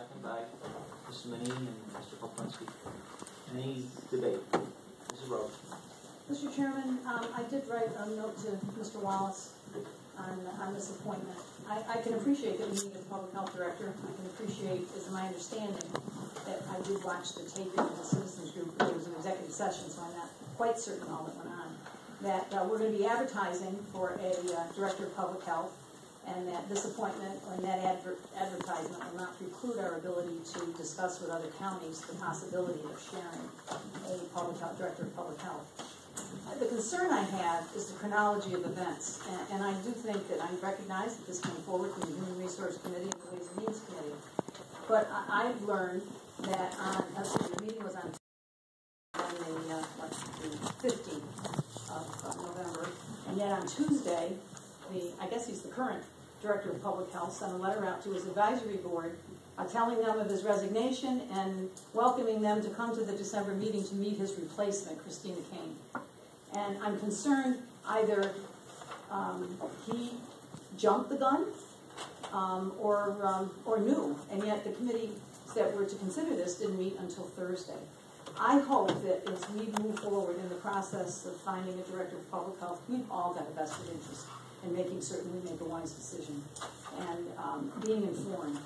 second by Mr. Manini and Mr. Poplinski. Any debate? Mrs. Rhodes. Mr. Chairman, I did write a note to Mr. Wallace on this appointment. I can appreciate that we need a public health director. I can appreciate, is my understanding, that I did watch the taping of the citizens group. There was an executive session, so I'm not quite certain all that went on. That we're going to be advertising for a director of public health, and that this appointment and that advertisement will not preclude our ability to discuss with other counties the possibility of sharing a public health director of public health. The concern I have is the chronology of events, and I do think that I recognize that this came forward from the Human Resource Committee and the Ways and Means Committee. But I've learned that the meeting was on the 15th of November, and yet on Tuesday, I guess he's the current Director of Public Health, sent a letter out to his advisory board telling them of his resignation and welcoming them to come to the December meeting to meet his replacement, Christina Kane. And I'm concerned either he jumped the gun or knew, and yet the committees that were to consider this didn't meet until Thursday. I hope that as we move forward in the process of finding a Director of Public Health, we've all got a vested interest in making certain we make a wise decision and being informed.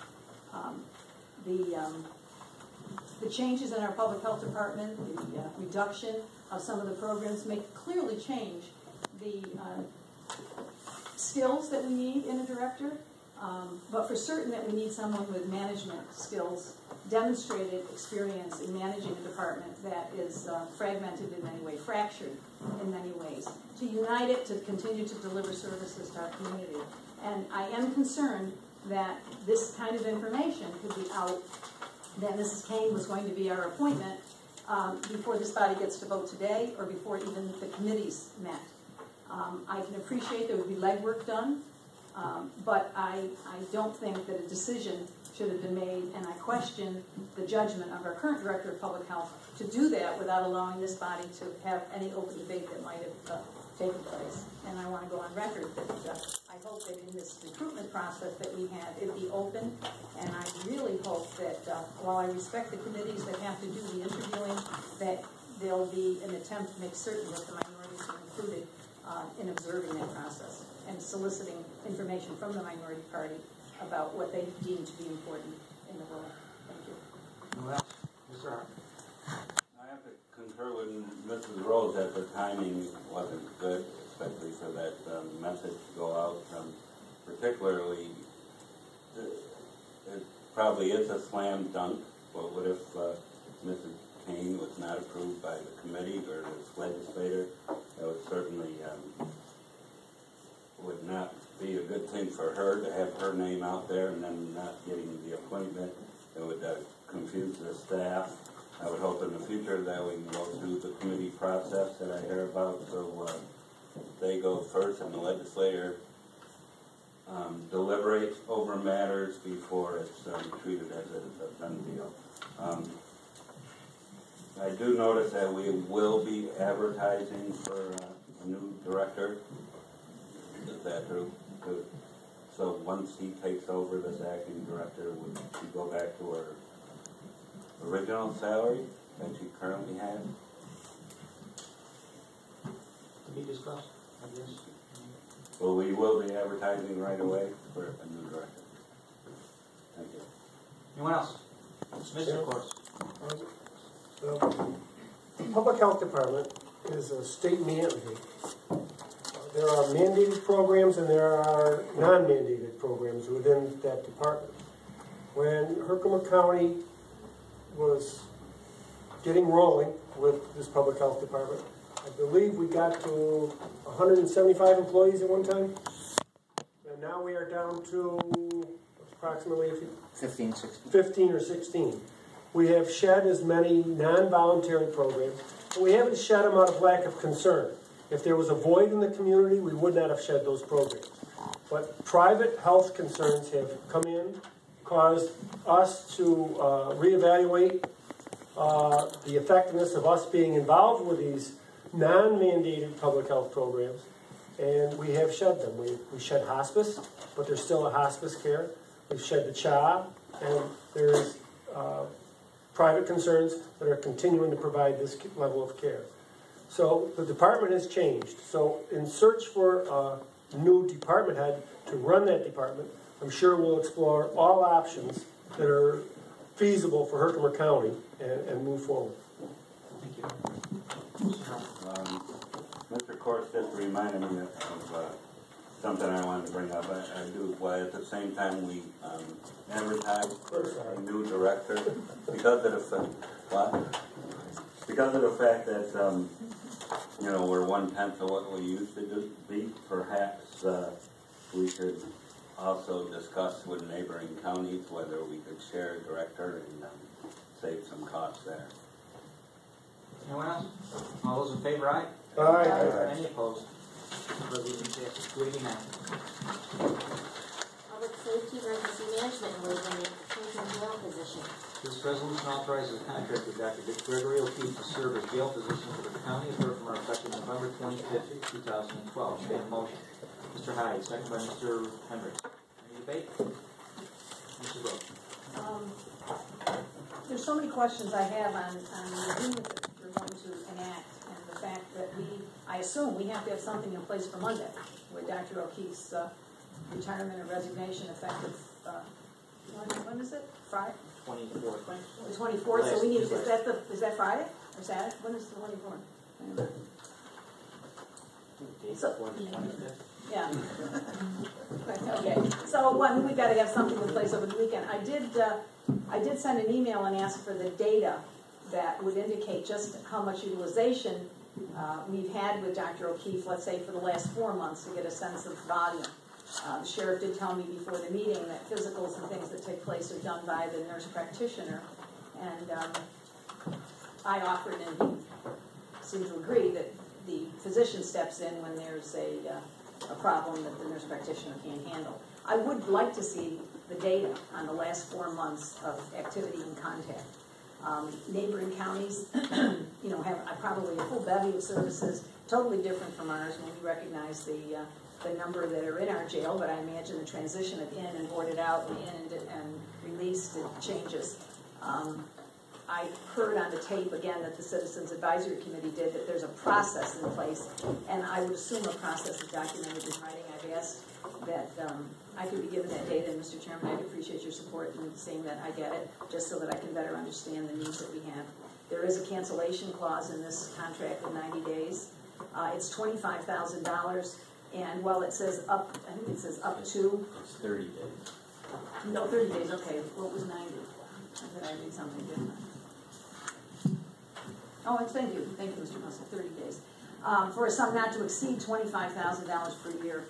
The changes in our public health department, the reduction of some of the programs may clearly change the skills that we need in a director, but for certain that we need someone with management skills, demonstrated experience in managing a department that is fragmented in many ways, fractured in many ways, to unite it, to continue to deliver services to our community. And I am concerned that this kind of information could be out, that Mrs. Kane was going to be our appointment before this body gets to vote today or before even the committees met. I can appreciate there would be legwork done, but I don't think that a decision should have been made, and I question the judgment of our current Director of Public Health to do that without allowing this body to have any open debate that might have taken place. And I want to go on record that I hope that in this recruitment process that we have, it be open, and I really hope that while I respect the committees that have to do the interviewing, that there'll be an attempt to make certain that the minorities are included in observing that process and soliciting information from the minority party about what they deem to be important in the role. Thank you. Well, Mr. Hart. I have to concur with Mrs. Rhodes that the timing wasn't good, especially for that message to go out. Particularly, it probably is a slam dunk, but what if Mrs. Kane was not approved by the committee or the legislator? That would certainly would not be a good thing for her to have her name out there and then not getting the appointment. It would confuse the staff. I would hope in the future that we can go through the committee process that I hear about, so they go first and the legislator deliberates over matters before it's treated as a done deal. I do notice that we will be advertising for a new director. Is that true? So once he takes over this acting director, would she go back to her original salary that she currently has? To be discussed, I guess. Well, we will be advertising right away for a new director. Thank you. Anyone else? Mr. Course. The Public Health Department is a state mandate. There are mandated programs and there are non-mandated programs within that department. When Herkimer County was getting rolling with this public health department, I believe we got to 175 employees at one time. And now we are down to approximately 15 or 16. We have shed as many non-voluntary programs, and we haven't shed them out of lack of concern. If there was a void in the community, we would not have shed those programs. But private health concerns have come in, caused us to reevaluate the effectiveness of us being involved with these non-mandated public health programs, and we have shed them. We shed hospice, but there's still a hospice care. We've shed the CHA, and there's private concerns that are continuing to provide this level of care. So the department has changed. So in search for a new department head to run that department, I'm sure we'll explore all options that are feasible for Herkimer County and move forward. Thank you. Mr. Course just reminded me of something I wanted to bring up. I do, well, at the same time we advertised for a new director because of the fact that you know, we're 1/10 of what we used to be. Perhaps we should also discuss with neighboring counties whether we could share a director and save some costs there. Anyone else? All those in favor, aye? Aye. Any opposed? Resolution passes 289. Public Safety Emergency Management and waiving the prison jail position. This resolution authorizes a contract with Dr. Gregory O'Keefe to serve as jail physician for the county of Herkimer effective November 25th, 2012. Should I have a motion? Mr. Hyde, second by Mr. Hendricks. Any debate? Mr. Brooks. There's so many questions I have on the agreement that you're going to enact, and the fact that I assume we have to have something in place for Monday with Dr. O'Keefe's retirement and resignation effective, when is it? Friday? 24th. The 24th, so we need, is that Friday or Saturday? When is the 24th? So, yeah. Okay. So we've got to have something in place over the weekend. I did send an email and ask for the data that would indicate just how much utilization we've had with Dr. O'Keefe, let's say for the last 4 months, to get a sense of volume. The sheriff did tell me before the meeting that physicals and things that take place are done by the nurse practitioner, and I offered, and he seemed to agree, that the physician steps in when there's a problem that the nurse practitioner can't handle. I would like to see the data on the last 4 months of activity and contact. Neighboring counties, you know, have probably a full bevy of services, totally different from ours when we recognize the number that are in our jail, but I imagine the transition of in and boarded out and in and released changes. I heard on the tape again that the Citizens Advisory Committee did that there's a process in place, and I would assume a process is documented in writing. I've asked that I could be given that data, and Mr. Chairman, I'd appreciate your support in seeing that I get it, just so that I can better understand the needs that we have. There is a cancellation clause in this contract of 90 days. It's $25,000. And while it says up, I think it says up to. It's 30 days. No, 30 days, okay. What was 90? I thought I read something different. Oh, and thank you, Mr. Russell, 30 days. For a sum not to exceed $25,000 per year.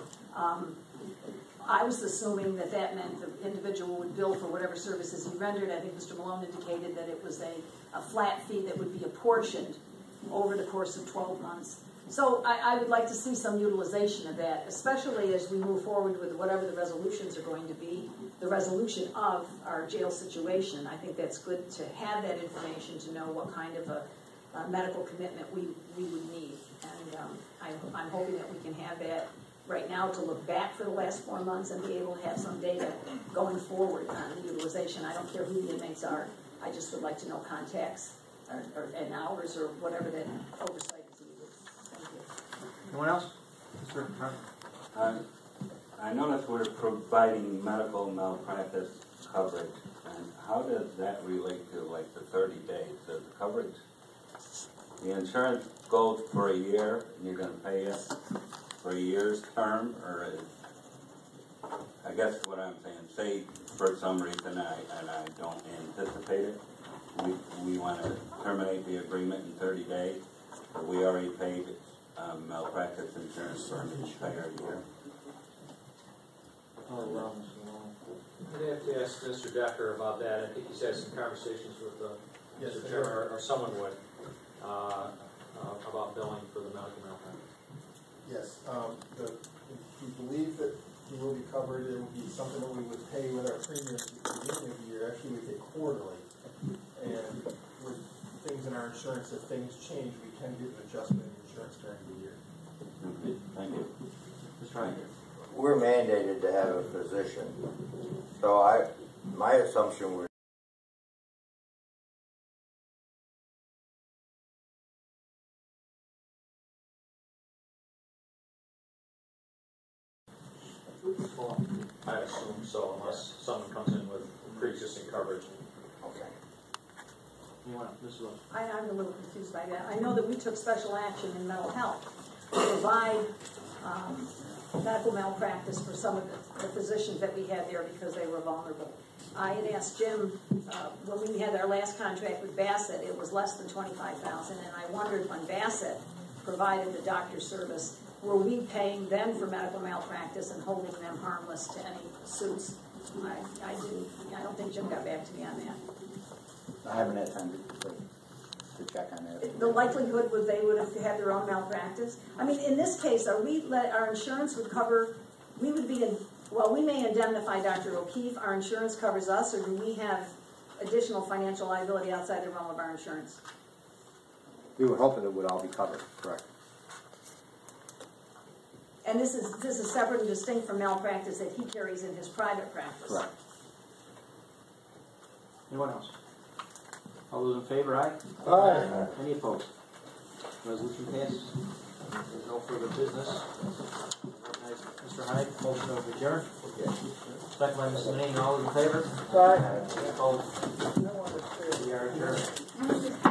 I was assuming that that meant the individual would bill for whatever services he rendered. I think Mr. Malone indicated that it was a flat fee that would be apportioned over the course of 12 months. So I would like to see some utilization of that, especially as we move forward with whatever the resolutions are going to be, the resolution of our jail situation. I think that's good to have that information to know what kind of a medical commitment we would need. And I'm hoping that we can have that right now to look back for the last 4 months and be able to have some data going forward on the utilization. I don't care who the inmates are. I just would like to know contacts and hours or whatever that oversight is needed. Thank you. Anyone else? Mr. Harmon. I noticed we're providing medical malpractice coverage, and how does that relate to like the 30 days? Does the coverage, the insurance goes for a year, and you're going to pay it for a year's term, or is, I guess what I'm saying, say for some reason I don't anticipate it, we want to terminate the agreement in 30 days, but we already paid malpractice insurance for an entire year. I'd have to ask Mr. Decker about that. I think he's had some conversations with Mr. Chairman, or someone would, about billing for the medical malpractice. Yes, we believe that he will be covered. It will be something that we would pay with our premiums at the beginning of the year. Actually, we pay quarterly. And with things in our insurance, if things change, we can get an adjustment in insurance during the year. Okay, thank you. Mr. Ryan. We're mandated to have a physician. So I My assumption was I assume so, unless someone comes in with pre-existing coverage. okay. You want, Mr. Rose? I'm a little confused by that. I know that we took special action in mental health to provide medical malpractice for some of the physicians that we had there because they were vulnerable. I had asked Jim, when we had our last contract with Bassett, it was less than $25,000, and I wondered when Bassett provided the doctor service, were we paying them for medical malpractice and holding them harmless to any suits? I don't think Jim got back to me on that. I haven't had time to check on that. The likelihood was they would have had their own malpractice. I mean, in this case, our insurance would cover, we would be in, well, we may indemnify Dr. O'Keefe, our insurance covers us, or do we have additional financial liability outside the realm of our insurance? We were hoping it would all be covered, correct? And this is separate and distinct from malpractice that he carries in his private practice. Correct. Anyone else? All those in favor, aye? Aye. Any opposed? Resolution passes. There's no further business. Recognize Mr. Hyde, motion of adjourn. Second by Mrs. Manning, all those in favor? Aye. Any opposed? We are adjourned.